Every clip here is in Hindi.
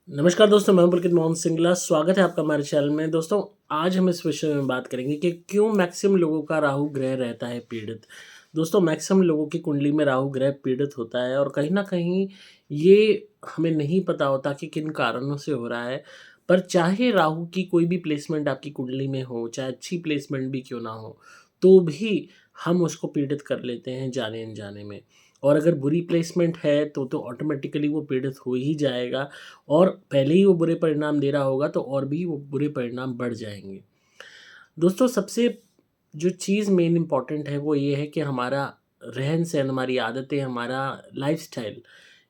नमस्कार दोस्तों, मैं हूं पुलकित मोहन सिंगला। स्वागत है आपका हमारे चैनल में। दोस्तों, आज हम इस विषय में बात करेंगे कि क्यों मैक्सिमम लोगों का राहु ग्रह रहता है पीड़ित। दोस्तों, मैक्सिमम लोगों की कुंडली में राहु ग्रह पीड़ित होता है और कहीं न कहीं ये हमें नहीं पता होता कि किन कारणों से हो रहा है। पर चाहे राहु की कोई भी प्लेसमेंट आपकी कुंडली में हो, चाहे अच्छी प्लेसमेंट भी क्यों ना हो, तो भी हम उसको पीड़ित कर लेते हैं जाने-अनजाने में। और अगर बुरी प्लेसमेंट है तो ऑटोमैटिकली वो पीड़ित हो ही जाएगा। और पहले ही वो बुरे परिणाम दे रहा होगा तो और भी वो बुरे परिणाम बढ़ जाएँगे। दोस्तों, सबसे जो चीज़ मेन इम्पोर्टेंट है वो ये है कि हमारा रहन-सहन, हमारी आदतें, हमारा लाइफ़स्टाइल,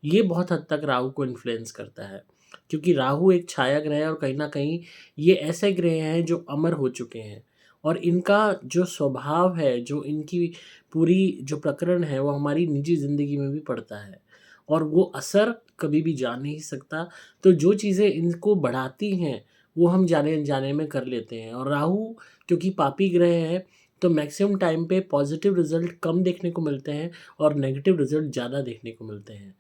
ये बहुत हद तक राहु को इन्फ्लुएंस करता है। क्योंकि राहु एक छाया ग्रह है और कहीं न कहीं ये ऐसे ग्रह हैं जो अमर हो चुके हैं और इनका जो स्वभाव है, जो इनकी पूरी जो प्रकरण है वो हमारी निजी ज़िंदगी में भी पड़ता है और वो असर कभी भी जा नहीं सकता। तो जो चीज़ें इनको बढ़ाती हैं, वो हम जाने-अनजाने में कर लेते हैं और राहु क्योंकि पापी ग्रह है, तो मैक्सिमम टाइम पे पॉज़िटिव रिज़ल्ट कम देखने को मिलते हैं और नेगेटिव रिज़ल्ट ज़्यादा देखने को मिलते हैं।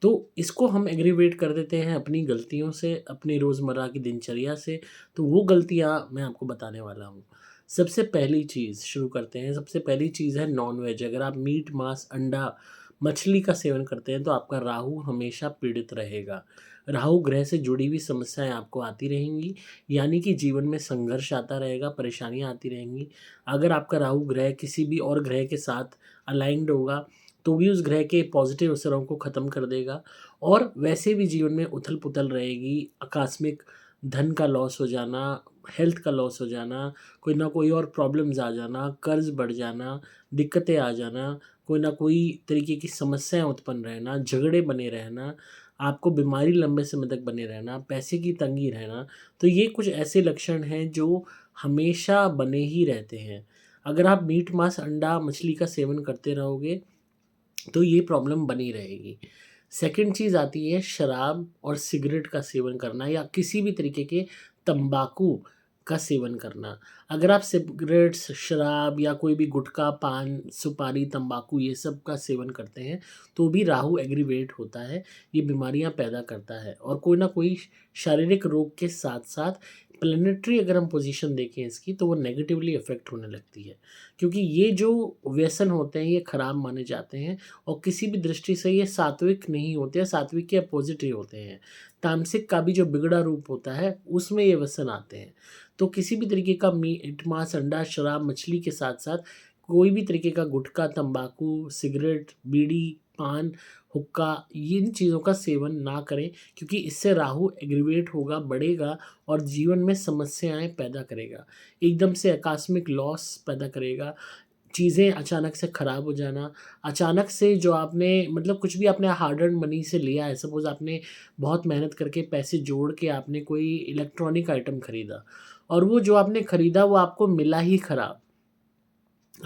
तो इसको हम एग्रीवेट कर देते हैं अपनी गलतियों से, अपनी रोज़मर्रा की दिनचर्या से, तो वो गलतियाँ मैं आपको बताने वाला हूँ। सबसे पहली चीज़ शुरू करते हैं, सबसे पहली चीज़ है नॉन-वेज। अगर आप मीट, मांस, अंडा, मछली का सेवन करते हैं, तो आपका राहु हमेशा पीड़ित रहेगा। राहु ग्रह से जुड़ी हुई समस्याएँ आपको आती रहेंगी, यानी कि जीवन में संघर्ष आता रहेगा, परेशानियाँ आती रहेंगी। अगर आपका राहु ग्रह किसी भी और ग्रह के साथ अलाइन्ड होगा, तो भी उस ग्रह के पॉज़िटिव असरों को ख़त्म कर देगा और वैसे भी जीवन में उथल-पुथल रहेगी, आकस्मिक धन का लॉस हो जाना, हेल्थ का लॉस हो जाना, कोई ना कोई और प्रॉब्लम्स आ जाना, कर्ज़ बढ़ जाना, दिक्कतें आ जाना, कोई ना कोई तरीके की समस्याएँ उत्पन्न रहना, झगड़े बने रहना, आपको बीमारी लंबे समय तक बने रहना, पैसे की तंगी रहना, तो ये कुछ ऐसे लक्षण हैं जो हमेशा बने ही रहते हैं। अगर आप मीट, मांस, अंडा, मछली का सेवन करते रहोगे तो ये प्रॉब्लम बनी रहेगी। सेकंड चीज़ आती है शराब और सिगरेट का सेवन करना या किसी भी तरीके के तम्बाकू का सेवन करना। अगर आप सिगरेट्स, शराब या कोई भी गुटखा, पान, सुपारी, तम्बाकू ये सब का सेवन करते हैं, तो भी राहु एग्रीवेट होता है, ये बीमारियाँ पैदा करता है और कोई ना कोई शारीरिक रोग के साथ-साथ प्लैनेटरी अगर हम पोज़ीशन देखें इसकी तो वो नेगेटिवली अफ़ेक्ट होने लगती है। क्योंकि ये जो व्यसन होते हैं ये खराब माने जाते हैं और किसी भी दृष्टि से ये सात्विक नहीं होते हैं, सात्विक के अपोज़िट ही होते हैं। तामसिक का भी जो बिगड़ा रूप होता है, उसमें ये व्यसन आते हैं। तो किसी भी तरीके का मीट, मांस, अंडा, शराब, मछली के साथ-साथ कोई भी तरीके का गुटखा, तम्बाकू, सिगरेट, बीड़ी, पान, हुक्का, इन चीज़ों का सेवन ना करें क्योंकि इससे राहु एग्रीवेट होगा, बढ़ेगा और जीवन में समस्याएँ पैदा करेगा। एकदम से आकस्मिक लॉस पैदा करेगा, चीज़ें अचानक से ख़राब हो जाना, अचानक से जो आपने मतलब कुछ भी आपने हार्ड अर्न्ड मनी से लिया है, सपोज़ आपने बहुत मेहनत करके पैसे जोड़ के आपने कोई इलेक्ट्रॉनिक आइटम खरीदा और वो जो आपने खरीदा वो आपको मिला ही ख़राब।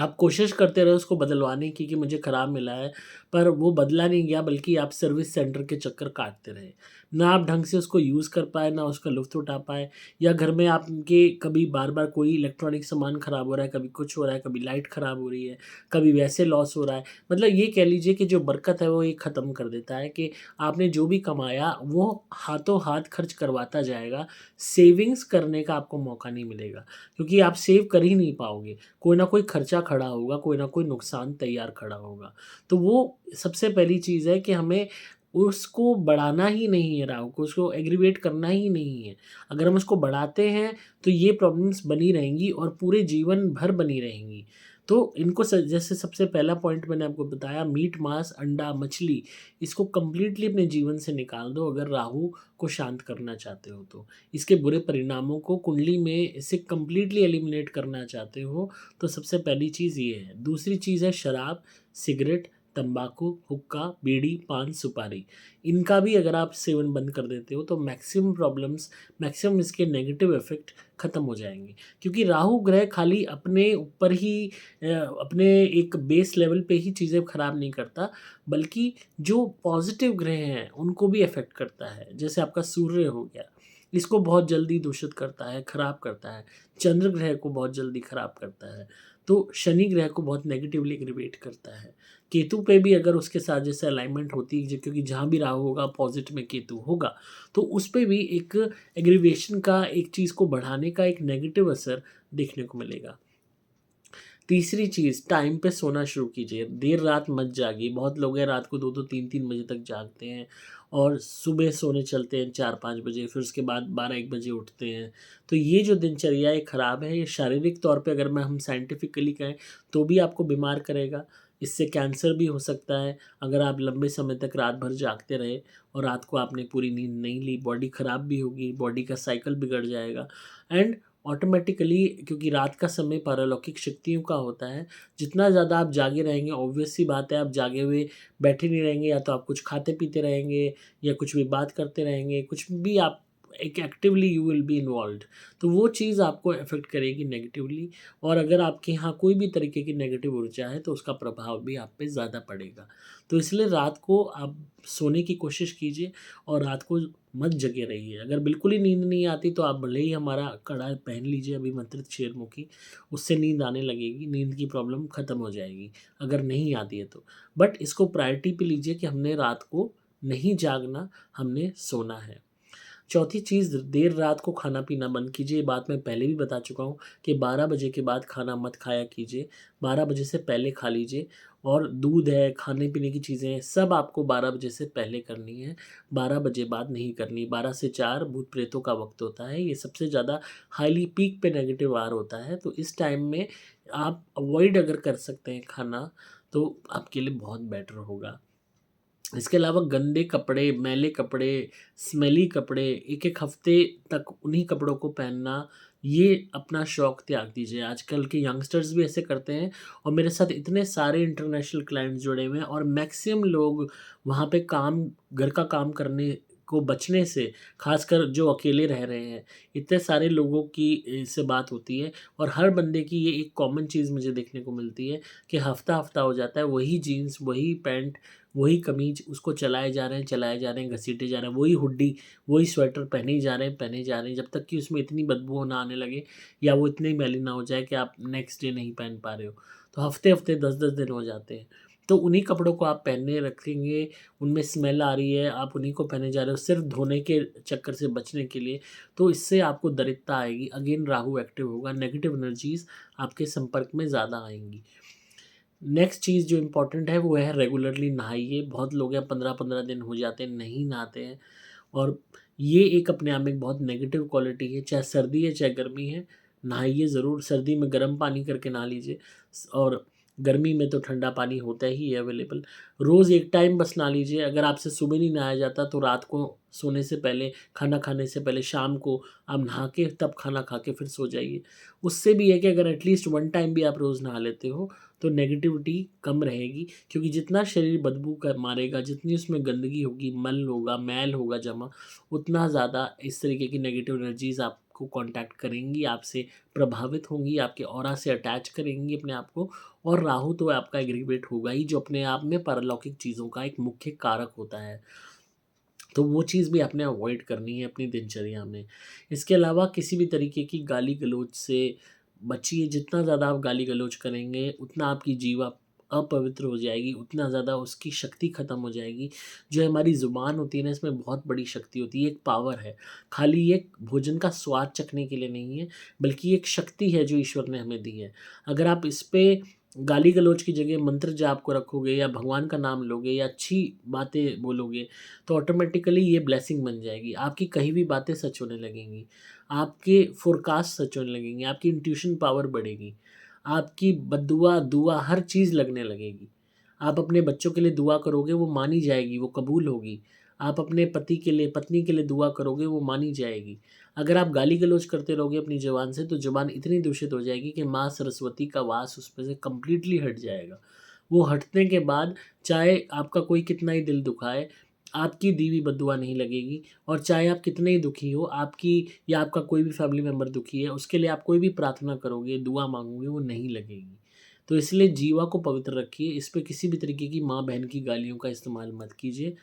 आप कोशिश करते रहे उसको बदलवाने की कि मुझे ख़राब मिला है, पर वो बदला नहीं गया बल्कि आप सर्विस सेंटर के चक्कर काटते रहे। ना आप ढंग से उसको यूज़ कर पाए, ना उसका लुत्फ़ उठा पाए या घर में आपके कभी बार-बार कोई इलेक्ट्रॉनिक सामान ख़राब हो रहा है, कभी कुछ हो रहा है, कभी लाइट ख़राब हो रही है, कभी वैसे लॉस हो रहा है। मतलब ये कह लीजिए कि जो बरकत है वो ये ख़त्म कर देता है कि आपने जो भी कमाया वो हाथों-हाथ खर्च करवाता जाएगा, सेविंग्स करने का आपको मौका नहीं मिलेगा क्योंकि आप सेव कर ही नहीं पाओगे। कोई ना कोई खर्चा खड़ा होगा, कोई ना कोई नुकसान तैयार खड़ा होगा। तो वो सबसे पहली चीज़ है कि हमें उसको बढ़ाना ही नहीं है राहु को, उसको एग्रीवेट करना ही नहीं है। अगर हम उसको बढ़ाते हैं, तो ये प्रॉब्लम्स बनी रहेंगी और पूरे जीवन भर बनी रहेंगी। तो इनको जैसे सबसे पहला पॉइंट मैंने आपको बताया मीट, मांस, अंडा, मछली इसको कंप्लीटली अपने जीवन से निकाल दो अगर राहु को शांत करना चाहते हो तो। इसके बुरे परिणामों को कुंडली में इसे कंप्लीटली एलिमिनेट करना चाहते हो तो सबसे पहली चीज़ ये है। दूसरी चीज़ है शराब, सिगरेट, तम्बाकू, हुक्का, बीड़ी, पान, सुपारी। इनका भी अगर आप सेवन बंद कर देते हो तो मैक्सिमम प्रॉब्लम्स, मैक्सिमम इसके नेगेटिव इफ़ेक्ट ख़त्म हो जाएँगे। क्योंकि राहु ग्रह खाली अपने ऊपर ही अपने एक बेस लेवल पे ही चीज़ें ख़राब नहीं करता, बल्कि जो पॉज़िटिव ग्रह हैं उनको भी अफ़ेक्ट करता है। जैसे आपका सूर्य हो गया, इसको बहुत जल्दी दूषित करता है, ख़राब करता है। चंद्र ग्रह को बहुत जल्दी ख़राब करता है। तो शनि ग्रह को बहुत नेगेटिवली एग्रीवेट करता है। केतु पे भी अगर उसके साथ जैसे अलाइनमेंट होती है, क्योंकि जहाँ भी राहु होगा अपोजिट में केतु होगा, तो उस पे भी एक एग्रीवेशन का, एक चीज़ को बढ़ाने का एक नेगेटिव असर देखने को मिलेगा। तीसरी चीज़, टाइम पे सोना शुरू कीजिए, देर रात मत जागिए। बहुत लोग हैं रात को 2-2 3-3 बजे तक जागते हैं और सुबह सोने चलते हैं 4-5 बजे, फिर उसके बाद 12-1 बजे उठते हैं। तो ये जो दिनचर्या है ख़राब है, ये शारीरिक तौर पे अगर मैं हम साइंटिफिकली कहें तो भी आपको बीमार करेगा। इससे कैंसर भी हो सकता है अगर आप लंबे समय तक रात भर जागते रहे और रात को आपने पूरी नींद नहीं ली, बॉडी ख़राब भी होगी, बॉडी का साइकिल बिगड़ जाएगा एंड ऑटोमेटिकली, क्योंकि रात का समय पारलौकिक शक्तियों का होता है, जितना ज़्यादा आप जागे रहेंगे, ऑब्वियस सी बात है आप जागे हुए बैठे नहीं रहेंगे, या तो आप कुछ खाते पीते रहेंगे या कुछ भी बात करते रहेंगे, कुछ भी आप एक actively you will be involved. तो वो चीज़ आपको अफेक्ट करेगी नेगेटिवली, और अगर आपके यहाँ कोई भी तरीके की नेगेटिव ऊर्जा है तो उसका प्रभाव भी आप पे ज़्यादा पड़ेगा। तो इसलिए रात को आप सोने की कोशिश कीजिए और रात को मत जगे रहिए। अगर बिल्कुल ही नींद नहीं आती तो आप भले ही हमारा कड़ा पहन लीजिए अभिमंत्रित शेरमुखी, उससे नींद आने लगेगी, नींद की प्रॉब्लम ख़त्म हो जाएगी, अगर नहीं आती है तो। बट इसको प्रायोरिटी पे लीजिए कि हमने रात को नहीं जागना, हमने सोना है। चौथी चीज़, देर रात को खाना-पीना बंद कीजिए। ये बात मैं पहले भी बता चुका हूँ कि 12 बजे के बाद खाना मत खाया कीजिए, 12 बजे से पहले खा लीजिए। और दूध है, खाने-पीने की चीज़ें हैं, सब आपको 12 बजे से पहले करनी है, 12 बजे बाद नहीं करनी। 12 से 4 भूत-प्रेतों का वक़्त होता है, ये सबसे ज़्यादा हाईली पीक पे नेगेटिव आवर होता है, तो इस टाइम में आप अवॉइड अगर कर सकते हैं खाना, तो आपके लिए बहुत बेटर होगा। इसके अलावा गंदे कपड़े, मैले कपड़े, स्मेली कपड़े, 1-1 हफ़्ते तक उन्हीं कपड़ों को पहनना, ये अपना शौक त्याग दीजिए। आजकल के यंगस्टर्स भी ऐसे करते हैं और मेरे साथ इतने सारे इंटरनेशनल क्लाइंट्स जुड़े हुए हैं और मैक्सिमम लोग वहाँ पे काम, घर का काम करने को बचने से, ख़ासकर जो अकेले रह रहे हैं, इतने सारे लोगों की से बात होती है और हर बंदे की ये एक कॉमन चीज़ मुझे देखने को मिलती है कि हफ़्ता-हफ़्ता हो जाता है, वही जीन्स, वही पैंट, वही कमीज, उसको चलाए जा रहे हैं, चलाए जा रहे हैं, घसीटे जा रहे हैं, वही हुड्डी, वही स्वेटर पहने ही जा रहे हैं, पहने जा रहे हैं, जब तक कि उसमें इतनी बदबू ना आने लगे या वो इतनी मैली ना हो जाए कि आप नेक्स्ट डे नहीं पहन पा रहे हो। तो हफ्ते-हफ्ते, 10-10 दिन हो जाते हैं। तो उन्हीं कपड़ों को आप पहनने रखेंगे, उनमें स्मेल आ रही है, आप उन्हीं को पहने जा रहे हो सिर्फ़ धोने के चक्कर से बचने के लिए, तो इससे आपको दरिद्रता आएगी। अगेन राहु एक्टिव होगा, नेगेटिव एनर्जीज़ आपके संपर्क में ज़्यादा आएँगी। नेक्स्ट चीज़ जो इम्पोर्टेंट है वो है रेगुलरली नहाइए। बहुत लोग हैं 15-15 दिन हो जाते हैं नहीं नहाते हैं और ये एक अपने आप में एक बहुत नेगेटिव क्वालिटी है। चाहे सर्दी है चाहे गर्मी है, नहाइए ज़रूर। सर्दी में गर्म पानी करके नहा लीजिए और गर्मी में तो ठंडा पानी होता ही है अवेलेबल। रोज़ एक टाइम बस नहा लीजिए। अगर आपसे सुबह नहीं नहाया जाता तो रात को सोने से पहले, खाना खाने से पहले, शाम को आप नहा के तब खाना खा के फिर सो जाइए। उससे भी है कि अगर एटलीस्ट 1 टाइम भी आप रोज़ नहा लेते हो तो नेगेटिविटी कम रहेगी, क्योंकि जितना शरीर बदबू कर मारेगा, जितनी उसमें गंदगी होगी, मल होगा, मैल होगा जमा, उतना ज़्यादा इस तरीके की नेगेटिव एनर्जीज़ आपको कांटेक्ट करेंगी, आपसे प्रभावित होंगी, आपके ऑरा से अटैच करेंगी अपने आप को। और राहु तो आपका एग्रीगेट होगा ही, जो अपने आप में पारलौकिक चीज़ों का एक मुख्य कारक होता है। तो वो चीज़ भी आपने अवॉइड करनी है अपनी दिनचर्या में। इसके अलावा किसी भी तरीके की गाली-गलौज से बचिए। जितना ज़्यादा आप गाली-गलौज करेंगे, उतना आपकी जीवा अपवित्र हो जाएगी, उतना ज़्यादा उसकी शक्ति ख़त्म हो जाएगी। जो हमारी ज़ुबान होती है ना, इसमें बहुत बड़ी शक्ति होती है, एक पावर है। खाली ये भोजन का स्वाद चखने के लिए नहीं है, बल्कि एक शक्ति है जो ईश्वर ने हमें दी है। अगर आप इस पे गाली-गलौज की जगह मंत्र जाप को रखोगे या भगवान का नाम लोगे या अच्छी बातें बोलोगे, तो ऑटोमेटिकली ये ब्लेसिंग बन जाएगी। आपकी कही हुई बातें सच होने लगेंगी, आपके फ़ोरकास्ट सच होने लगेंगे, आपकी इंट्यूशन पावर बढ़ेगी, आपकी बद्दुआ, दुआ हर चीज़ लगने लगेगी। आप अपने बच्चों के लिए दुआ करोगे, वो मानी जाएगी, वो कबूल होगी। आप अपने पति के लिए, पत्नी के लिए दुआ करोगे, वो मानी जाएगी। अगर आप गाली-गलौज करते रहोगे अपनी ज़ुबान से, तो ज़ुबान इतनी दूषित हो जाएगी कि माँ सरस्वती का वास उस पे से कंप्लीटली हट जाएगा। वो हटने के बाद चाहे आपका कोई कितना ही दिल दुखाए, आपकी दी हुई बद्दुआ नहीं लगेगी। और चाहे आप कितने ही दुखी हो, आपकी या आपका कोई भी फैमिली मेंबर दुखी है, उसके लिए आप कोई भी प्रार्थना करोगे, दुआ माँगोगे, वो नहीं लगेगी। तो इसलिए जीवा को पवित्र रखिए, इस पे किसी भी तरीके की माँ-बहन की गालियों का इस्तेमाल मत कीजिए।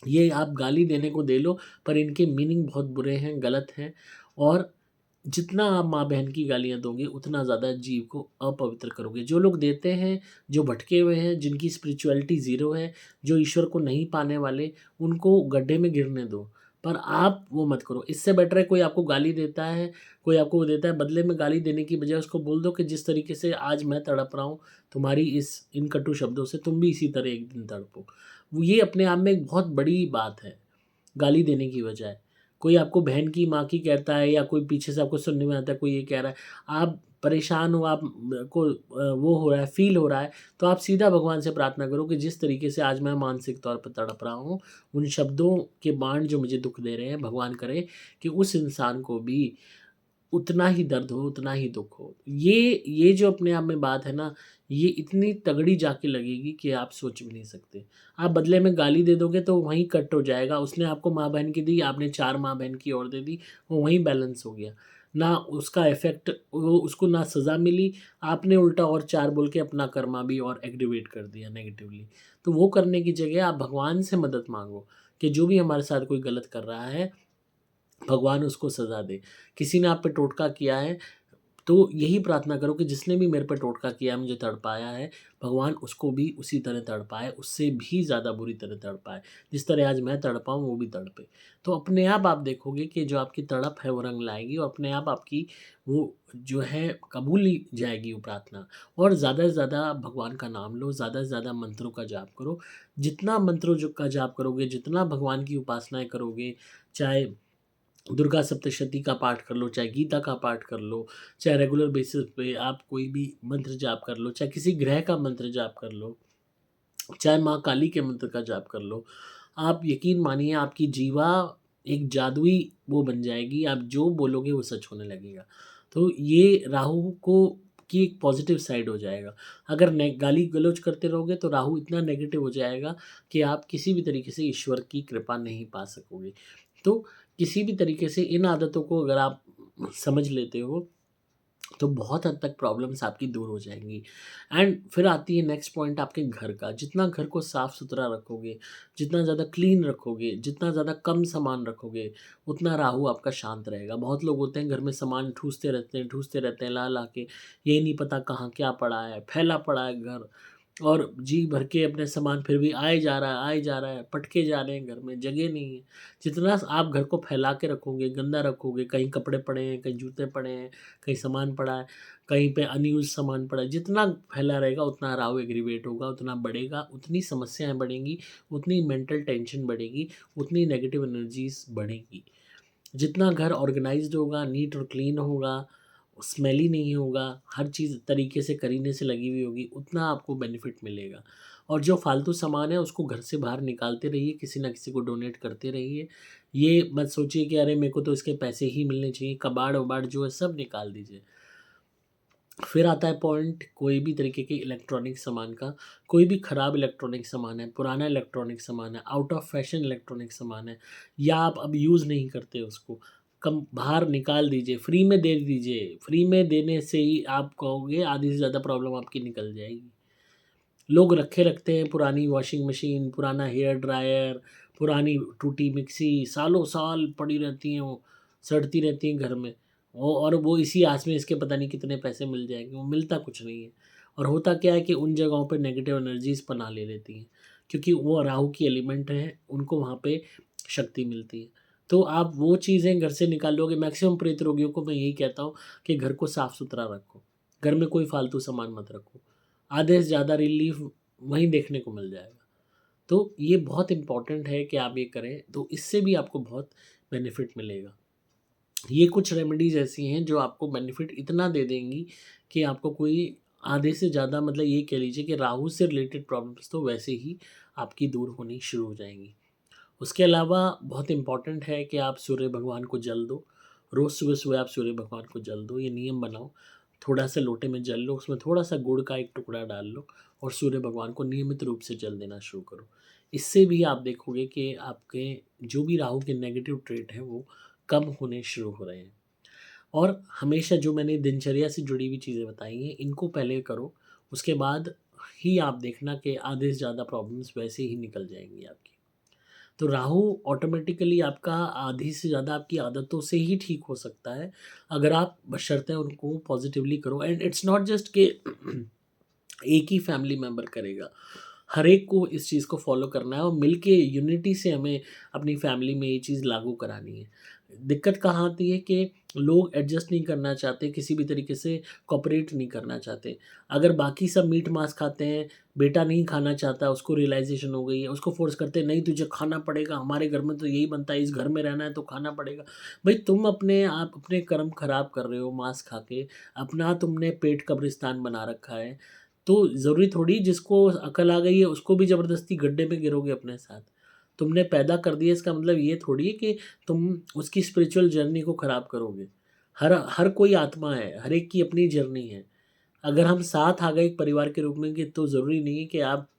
ये आप गाली देने को दे लो, पर इनके मीनिंग बहुत बुरे हैं, गलत हैं और जितना आप माँ-बहन की गालियाँ दोगे, उतना ज़्यादा जीव को अपवित्र करोगे। जो लोग देते हैं, जो भटके हुए हैं, जिनकी स्पिरिचुअलिटी ज़ीरो है, जो ईश्वर को नहीं पाने वाले, उनको गड्ढे में गिरने दो। पर आप वो मत करो। इससे बेटर है कोई आपको गाली देता है, कोई आपको वो देता है, बदले में गाली देने की बजाय उसको बोल दो कि जिस तरीके से आज मैं तड़प रहा हूँ, तुम्हारी इन कटु शब्दों से, तुम भी इसी तरह एक दिन तड़पो। वो ये अपने आप में एक बहुत बड़ी बात है, गाली देने की बजाय। कोई आपको बहन की, माँ की कहता है या कोई पीछे से आपको सुनने में आता है, कोई ये कह रहा है, आप परेशान हो, आप को वो हो रहा है, फ़ील हो रहा है, तो आप सीधा भगवान से प्रार्थना करो कि जिस तरीके से आज मैं मानसिक तौर पर तड़प रहा हूँ, उन शब्दों के बाण जो मुझे दुःख दे रहे हैं, भगवान करे कि उस इंसान को भी उतना ही दर्द हो, उतना ही दुःख हो। ये जो अपने आप में बात है ना, ये इतनी तगड़ी जाके लगेगी कि आप सोच भी नहीं सकते। आप बदले में गाली दे दोगे तो वहीं कट हो जाएगा। उसने आपको माँ-बहन की दी, आपने 4 माँ-बहन की और दे दी, वो वहीं बैलेंस हो गया। ना उसका इफ़ेक्ट, वो उसको ना सज़ा मिली, आपने उल्टा और 4 बोल के अपना कर्मा भी और एक्टिवेट कर दिया नेगेटिवली। तो वो करने की जगह आप भगवान से मदद माँगो कि जो भी हमारे साथ कोई गलत कर रहा है, भगवान उसको सज़ा दे। किसी ने आप पे टोटका किया है, तो यही प्रार्थना करो कि जिसने भी मेरे पे टोटका किया है, मुझे तड़पाया है, भगवान उसको भी उसी तरह तड़पाए, उससे भी ज़्यादा बुरी तरह तड़पाए। जिस तरह आज मैं तड़पा हूँ, वो भी तड़पे। तो अपने आप देखोगे कि जो आपकी तड़प है, वो रंग लाएगी और अपने आप आपकी वो जो है कबूल ही जाएगी वो प्रार्थना। और ज़्यादा से ज़्यादा भगवान का नाम लो, ज़्यादा से ज़्यादा मंत्रों का जाप करो। जितना मंत्रों जो का जाप करोगे, जितना भगवान की उपासनाएँ करोगे, चाहे दुर्गा सप्तशती का पाठ कर लो, चाहे गीता का पाठ कर लो, चाहे रेगुलर बेसिस पे आप कोई भी मंत्र जाप कर लो, चाहे किसी ग्रह का मंत्र जाप कर लो, चाहे माँ काली के मंत्र का जाप कर लो। आप यकीन मानिए आपकी जीवा एक जादुई वो बन जाएगी, आप जो बोलोगे वो सच होने लगेगा। तो ये राहु को की एक पॉज़िटिव साइड हो जाएगा। अगर ने गाली-गलौच करते रहोगे तो राहु इतना नेगेटिव हो जाएगा कि आप किसी भी तरीके से ईश्वर की कृपा नहीं पा सकोगे। तो किसी भी तरीके से इन आदतों को अगर आप समझ लेते हो, तो बहुत हद तक प्रॉब्लम्स आपकी दूर हो जाएँगी। एंड फिर आती है नेक्स्ट पॉइंट आपके घर का। जितना घर को साफ-सुथरा रखोगे, जितना ज़्यादा क्लीन रखोगे, जितना ज़्यादा कम सामान रखोगे, उतना राहु आपका शांत रहेगा। बहुत लोग होते हैं घर में सामान ठूँसते रहते हैं ला-ला के। ये नहीं पता कहाँ क्या पड़ा है, फैला पड़ा है घर। और जी भर के अपने सामान फिर भी आए जा रहा है, पटके जा रहे हैं घर में, जगह नहीं है। जितना आप घर को फैला के रखोगे, गंदा रखोगे, कहीं कपड़े पड़े हैं, कहीं जूते पड़े हैं, कहीं सामान पड़ा है, कहीं पे अनयूज़ सामान पड़ा है, जितना फैला रहेगा उतना राहु एग्रीवेट होगा, उतना बढ़ेगा, उतनी समस्याएँ बढ़ेंगी, उतनी मेंटल टेंशन बढ़ेगी, उतनी नेगेटिव एनर्जीज़ बढ़ेंगी। जितना घर ऑर्गेनाइज़्ड होगा, नीट और क्लीन होगा, स्मेली नहीं होगा, हर चीज़ तरीके से करीने से लगी हुई होगी, उतना आपको बेनिफिट मिलेगा। और जो फ़ालतू सामान है उसको घर से बाहर निकालते रहिए, किसी न किसी को डोनेट करते रहिए। ये मत सोचिए कि अरे मेरे को तो इसके पैसे ही मिलने चाहिए, कबाड़-वबाड़ जो है सब निकाल दीजिए। फिर आता है पॉइंट कोई भी तरीके के इलेक्ट्रॉनिक सामान का, कोई भी खराब इलेक्ट्रॉनिक सामान है, पुराना इलेक्ट्रॉनिक सामान है, आउट ऑफ फैशन इलेक्ट्रॉनिक सामान है या आप अब यूज़ नहीं करते उसको, कम बाहर निकाल दीजिए, फ्री में दे दीजिए। फ्री में देने से ही आप कहोगे आधी से ज़्यादा प्रॉब्लम आपकी निकल जाएगी। लोग रखे रखते हैं पुरानी वॉशिंग मशीन, पुराना हेयर ड्रायर, पुरानी टूटी मिक्सी, सालों-साल पड़ी रहती हैं वो, सड़ती रहती हैं घर में। और वो इसी आस में इसके पता नहीं कितने पैसे मिल जाएँगे, वो मिलता कुछ नहीं है। और होता क्या है कि उन जगहों पे नेगेटिव एनर्जीज़ पनाह ले लेती हैं, क्योंकि वो राहु की एलिमेंट है, उनको वहाँ पे शक्ति मिलती है। तो आप वो चीज़ें घर से निकालोगे, मैक्सिमम प्रेत रोगियों को मैं यही कहता हूँ कि घर को साफ-सुथरा रखो, घर में कोई फालतू सामान मत रखो। आधे से ज़्यादा रिलीफ़ वहीं देखने को मिल जाएगा। तो ये बहुत इम्पोर्टेंट है कि आप ये करें, तो इससे भी आपको बहुत बेनिफिट मिलेगा। ये कुछ रेमेडीज़ ऐसी हैं जो आपको बेनिफिट इतना दे देंगी कि आपको कोई आधे से ज़्यादा, मतलब ये कह लीजिए कि राहु से रिलेटेड प्रॉब्लम्स तो वैसे ही आपकी दूर होनी शुरू हो जाएँगी। उसके अलावा बहुत इम्पोर्टेंट है कि आप सूर्य भगवान को जल दो। रोज़ सुबह-सुबह आप सूर्य भगवान को जल दो, ये नियम बनाओ। थोड़ा-सा लोटे में जल लो, उसमें थोड़ा-सा गुड़ का एक टुकड़ा डाल लो और सूर्य भगवान को नियमित रूप से जल देना शुरू करो। इससे भी आप देखोगे कि आपके जो भी राहु के नेगेटिव ट्रेट हैं, वो कम होने शुरू हो रहे हैं। और हमेशा जो मैंने दिनचर्या से जुड़ी हुई चीज़ें बताई हैं, इनको पहले करो, उसके बाद ही आप देखना कि आधे से ज़्यादा प्रॉब्लम्स वैसे ही निकल जाएँगी आपकी। तो राहु ऑटोमेटिकली आपका आधी से ज़्यादा आपकी आदतों से ही ठीक हो सकता है, अगर आप बशर्ते उनको पॉजिटिवली करो। एंड इट्स नॉट जस्ट कि एक ही फैमिली मेंबर करेगा, हर एक को इस चीज़ को फॉलो करना है और मिल के यूनिटी से हमें अपनी फैमिली में ये चीज़ लागू करानी है। दिक्कत कहाँ आती है कि लोग एडजस्ट नहीं करना चाहते, किसी भी तरीके से कोऑपरेट नहीं करना चाहते। अगर बाकी सब मीट मांस खाते हैं, बेटा नहीं खाना चाहता, उसको रियलाइज़ेशन हो गई है, उसको फ़ोर्स करते हैं, नहीं तुझे खाना पड़ेगा, हमारे घर में तो यही बनता है, इस घर में रहना है तो खाना पड़ेगा। भई तुम अपने आप अपने कर्म खराब कर रहे हो मांस खा के, अपना तुमने पेट कब्रिस्तान बना रखा है। तो ज़रूरी थोड़ी जिसको अकल आ गई है उसको भी ज़बरदस्ती गड्ढे में गिरोगे अपने साथ। तुमने पैदा कर दिया इसका मतलब ये थोड़ी है कि तुम उसकी स्पिरिचुअल जर्नी को ख़राब करोगे। हर हर कोई आत्मा है, हर एक की अपनी जर्नी है। अगर हम साथ आ गए एक परिवार के रूप में कि तो ज़रूरी नहीं है कि आप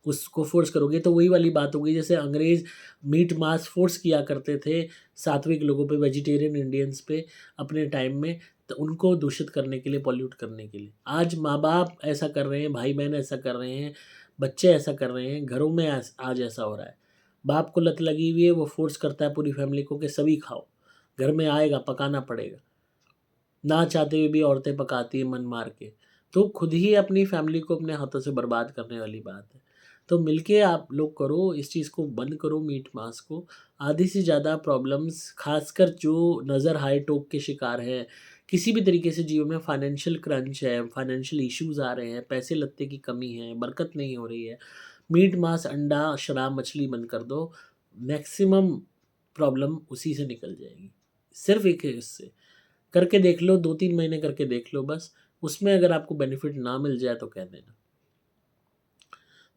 उसको फ़ोर्स करोगे। तो वही वाली बात हो गई जैसे अंग्रेज़ मीट मांस फ़ोर्स किया करते थे सात्विक लोगों पे, वेजिटेरियन इंडियंस पे अपने टाइम में, तो उनको दूषित करने के लिए, पॉल्यूट करने के लिए। आज माँ-बाप ऐसा कर रहे हैं, भाई-बहन ऐसा कर रहे हैं, बच्चे ऐसा कर रहे हैं, घरों में आज ऐसा हो रहा है। बाप को लत लगी हुई है, वो फ़ोर्स करता है पूरी फ़ैमिली को कि सभी खाओ। घर में आएगा, पकाना पड़ेगा। ना चाहते हुए भी औरतें पकाती हैं मन मार के। तो खुद ही अपनी फ़ैमिली को अपने हाथों से बर्बाद करने वाली बात है। तो मिलके आप लोग करो, इस चीज़ को बंद करो मीट-मांस को। आधी से ज़्यादा प्रॉब्लम्स ख़ासकर जो नज़र हाई-टोप के शिकार हैं, किसी भी तरीके से जीवन में फाइनेंशियल क्रंच है, फाइनेंशियल इश्यूज़ आ रहे हैं, पैसे-लत्ते की कमी है, बरकत नहीं हो रही है। मीट-मांस, अंडा, शराब, मछली बंद कर दो, मैक्सिमम प्रॉब्लम उसी से निकल जाएगी। सिर्फ़ एक है इससे। करके देख लो, 2-3 महीने करके देख लो बस, उसमें अगर आपको बेनिफिट ना मिल जाए तो कह देना।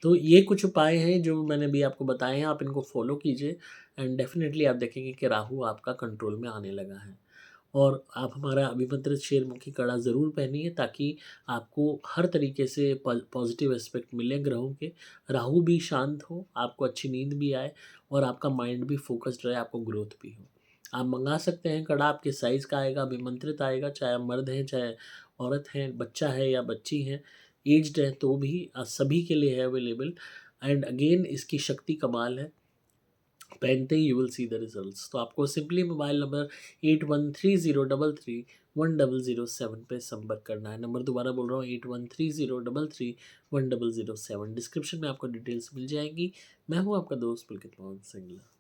तो ये कुछ उपाय हैं जो मैंने अभी आपको बताए हैं, आप इनको फ़ॉलो कीजिए एंड डेफ़िनेटली आप देखेंगे कि राहु आपका कंट्रोल में आने लगा है। और आप हमारा अभिमंत्रित शेरमुखी कड़ा ज़रूर पहनिए ताकि आपको हर तरीके से पॉज़िटिव एस्पेक्ट मिले ग्रहों के। राहु भी शांत हो, आपको अच्छी नींद भी आए और आपका माइंड भी फ़ोकस्ड रहे, आपको ग्रोथ भी हो। आप मँगा सकते हैं कड़ा, आपके साइज़ का आएगा, अभिमंत्रित आएगा, चाहे आप मर्द हैं, चाहे औरत हैं, बच्चा है या बच्ची हैं, एज्ड हैं तो भी सभी के लिए है अवेलेबल। एंड अगेन इसकी शक्ति कमाल है। पहनते ही you will see the results. तो आपको सिंपली मोबाइल नंबर 8130331007 पे संपर्क करना है। नंबर दोबारा बोल रहा हूँ, 8130331007। डिस्क्रिप्शन में आपको डिटेल्स मिल जाएंगी। मैं हूँ आपका दोस्त पुलकित मोहन सिंगला।